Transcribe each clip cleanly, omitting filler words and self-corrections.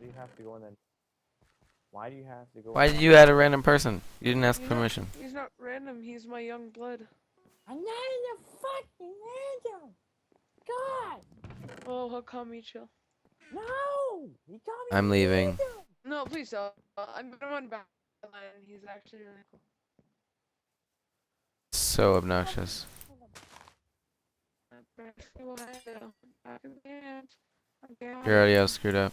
do you have to go in then? Why do you have to go? Why did you add a random person? You didn't ask permission. He's not random. He's my young blood. I'm not in a fucking random. God. Oh, he'll call me chill. No. He called me. I'm leaving. random. No, please don't. I'm on Badlion. He's actually really cool. So obnoxious. You're already all screwed up.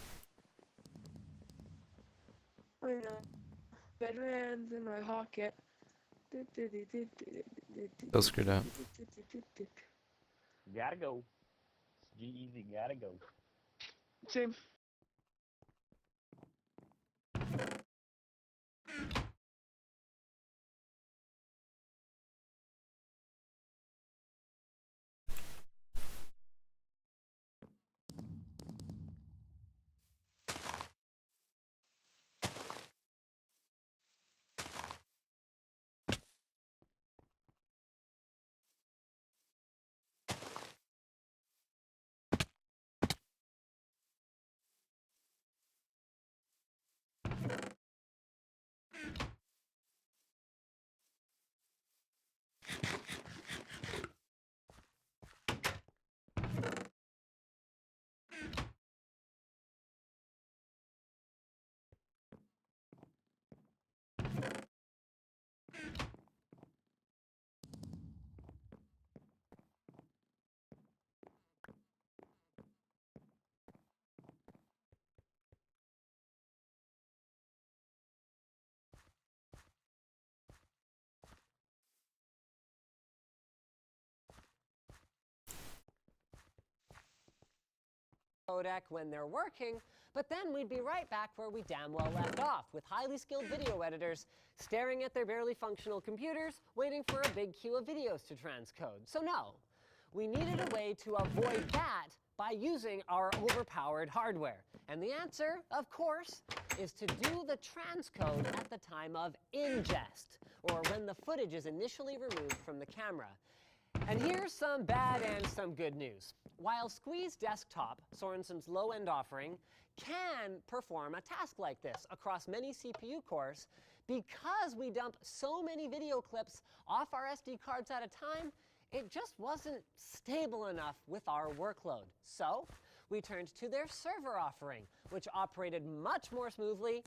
I know. Bedlands in my pocket. Still screwed up. Gotta go. G-Easy, gotta go. Same. Codec when they're working, but then we'd be right back where we damn well left off, with highly skilled video editors staring at their barely functional computers, waiting for a big queue of videos to transcode. So no, we needed a way to avoid that by using our overpowered hardware. And the answer, of course, is to do the transcode at the time of ingest, or when the footage is initially removed from the camera. And here's some bad and some good news. While Squeeze Desktop, Sorensen's low-end offering, can perform a task like this across many CPU cores, because we dump so many video clips off our SD cards at a time, it just wasn't stable enough with our workload. So we turned to their server offering, which operated much more smoothly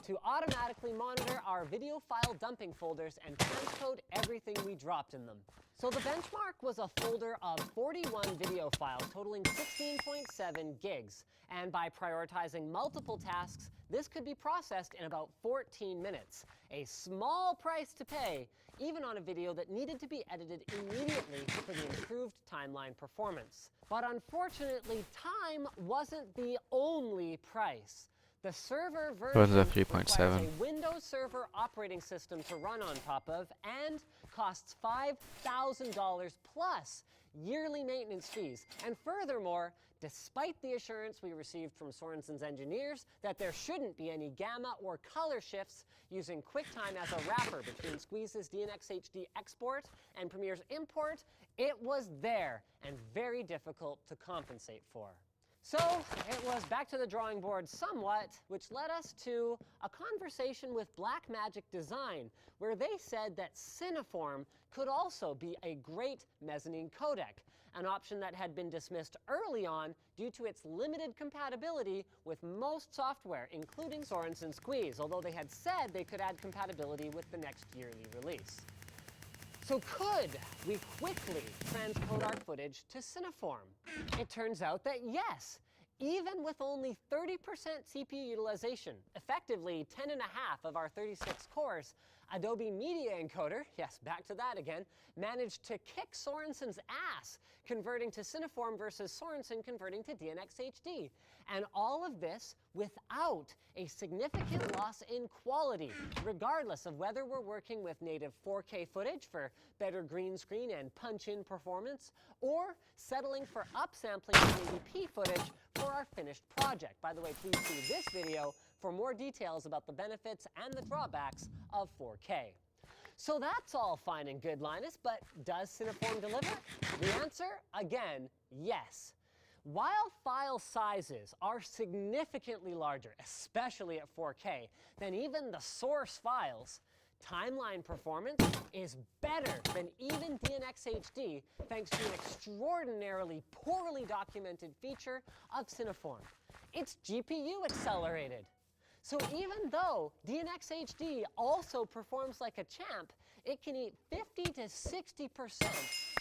to automatically monitor our video file dumping folders and transcode everything we dropped in them. So the benchmark was a folder of 41 video files totaling 16.7 gigs. And by prioritizing multiple tasks, this could be processed in about 14 minutes. A small price to pay, even on a video that needed to be edited immediately for the improved timeline performance. But unfortunately, time wasn't the only price. The server version requires a Windows Server operating system to run on top of and costs $5,000 plus yearly maintenance fees. And furthermore, despite the assurance we received from Sorensen's engineers that there shouldn't be any gamma or color shifts using QuickTime as a wrapper between Squeeze's DNxHD export and Premiere's import, it was there and very difficult to compensate for. So it was back to the drawing board somewhat, which led us to a conversation with Blackmagic Design, where they said that Cineform could also be a great mezzanine codec, an option that had been dismissed early on due to its limited compatibility with most software, including Sorensen Squeeze, although they had said they could add compatibility with the next yearly release. So could we quickly transcode our footage to Cineform? It turns out that yes, even with only 30% CPU utilization, effectively 10.5 of our 36 cores, Adobe Media Encoder, yes, back to that again, managed to kick Sorensen's ass, converting to Cineform versus Sorensen converting to DNxHD. And all of this without a significant loss in quality, regardless of whether we're working with native 4K footage for better green screen and punch-in performance, or settling for upsampling 1080p footage for our finished project. By the way, please see this video for more details about the benefits and the drawbacks of 4K. So that's all fine and good, Linus, but does Cineform deliver? The answer, again, yes. While file sizes are significantly larger, especially at 4K, than even the source files, timeline performance is better than even DNxHD thanks to an extraordinarily poorly documented feature of Cineform. It's GPU accelerated. So even though DNxHD also performs like a champ, it can eat 50 to 60%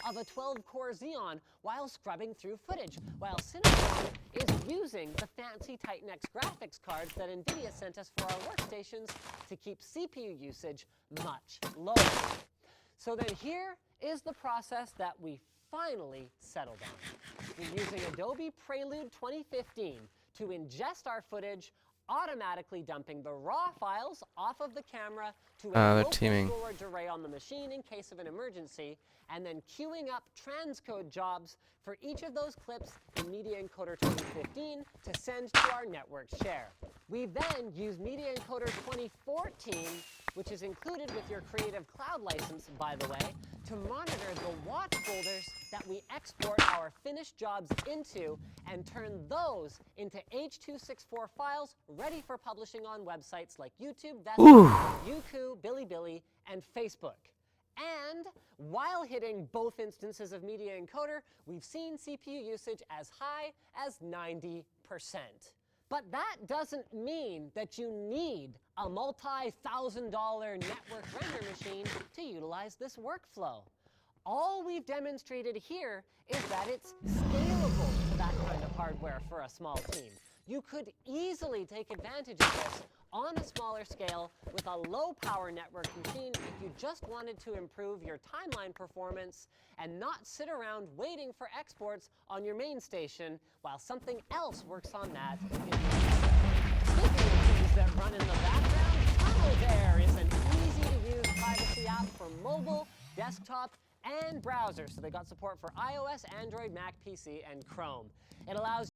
of a 12-core Xeon while scrubbing through footage, while Cineform is using the fancy Titan X graphics cards that NVIDIA sent us for our workstations to keep CPU usage much lower. So then here is the process that we finally settled on. We're using Adobe Prelude 2015 to ingest our footage, automatically dumping the raw files off of the camera to a local storage array on the machine in case of an emergency, and then queuing up transcode jobs for each of those clips in Media Encoder 2015 to send to our network share. We then use Media Encoder 2014, which is included with your Creative Cloud license, by the way, to monitor the watch folders that we export our finished jobs into and turn those into H.264 files ready for publishing on websites like YouTube, Youku, Bilibili, and Facebook. And while hitting both instances of Media Encoder, we've seen CPU usage as high as 90%. But that doesn't mean that you need a multi-$1,000 network render machine to utilize this workflow. All we've demonstrated here is that it's scalable to that kind of hardware for a small team. You could easily take advantage of this on a smaller scale with a low-power network machine if you just wanted to improve your timeline performance and not sit around waiting for exports on your main station while something else works on that. Speaking of things that run in the background, TunnelBear is an easy-to-use privacy app for mobile, desktop, and browser. So they got support for iOS, Android, Mac, PC, and Chrome. It allows